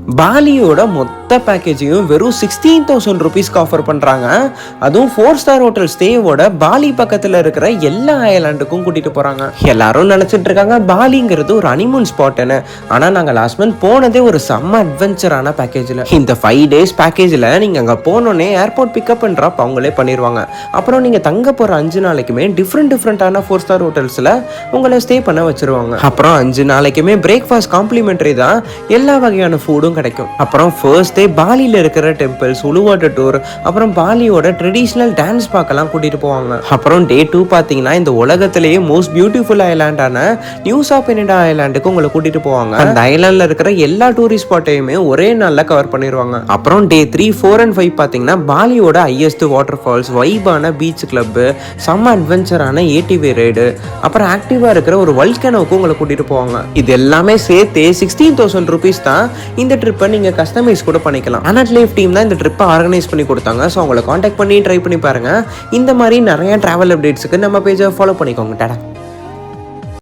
பாலியோட மொத்த பேக்கேஜையும் வெறும் 16,000 ருபீஸ்க்கு ஆஃபர் பண்ணுறாங்க. அதுவும் 4-ஸ்டார் ஹோட்டல் ஸ்டேவோட பாலி பக்கத்தில் இருக்கிற எல்லா ஐலாண்டுக்கும் கூட்டிகிட்டு போகிறாங்க. எல்லாரும் நினச்சிட்டு இருக்காங்க பாலிங்கிறது ஒரு ஹனிமூன் ஸ்பாட்டுன்னு. ஆனால் நாங்கள் லாஸ்ட் மந்த் போனதே ஒரு செம்ம அட்வென்ச்சரான பேக்கேஜில். இந்த 5 days பேக்கேஜில் நீங்கள் அங்கே போனோன்னே ஏர்போர்ட் பிக்கப் அண்ட் ட்ராப் அவங்களே பண்ணிடுவாங்க. அப்புறம் நீங்கள் தங்க போகிற 5 நாளைக்குமே டிஃப்ரெண்டான 4-ஸ்டார் ஹோட்டல்ஸில் உங்களை ஸ்டே பண்ண வச்சுருவாங்க. அப்புறம் 5 நாளைக்குமே பிரேக்ஃபாஸ்ட் காம்ப்ளிமெண்ட்ரி தான், எல்லா வகையான ஃபுட்டும் கிடைக்கும். அப்புறம் ஃபர்ஸ்ட் டே பாலியில் இருக்கிற டெம்பிள்ஸ், உலுவாட்டர் டூர், அப்புறம் பாலியோட ட்ரெடிஷ்னல் டான்ஸ் பார்க்கலாம் கூட்டிட்டு போவாங்க. அப்புறம் டே 2 பார்த்தீங்கன்னா இந்த உலகத்திலேயே மோஸ்ட் பியூட்டிஃபுல் ஐலாண்டான நியூசா பெனிடா ஐலாண்டுக்கு உங்களை கூட்டிட்டு போவாங்க. அந்த ஐலாண்ட்ல இருக்கிற எல்லா டூரிஸ்ட் ஸ்பாட்டையுமே ஒரே நாள்ல கவர் பண்ணிடுவாங்க. அப்புறம் டே 3, 4 and 5 பார்த்தீங்கன்னா பாலியோட ஹையஸ்ட் வாட்டர் ஃபால்ஸ், வைபான பீச் கிளப், செம்ம அட்வென்ச்சரான ஏடிவி ரைடு, அப்புறம் ஆக்டிவா இருக்கிற ஒரு வல்கனோவுக்கு உங்களை கூட்டிட்டு போவாங்க. இது எல்லாமே சேர்த்து 16,000 ருபீஸ் தான். இந்த ட்ரிப்பை நீங்கள் கஸ்டமைஸ் கூட பண்ணிக்கலாம். அனட் லைஃப் டீம் தான் இந்த ட்ரிப்பை ஆர்கனைஸ் பண்ணி கொடுத்தாங்க. ஸோ அவங்களை காண்டாக்ட் பண்ணி ட்ரை பண்ணி பாருங்கள். இந்த மாதிரி நிறைய ட்ராவல் அப்டேட்ஸுக்கு நம்ம பேஜை ஃபாலோ பண்ணிக்கோங்க. டாடா.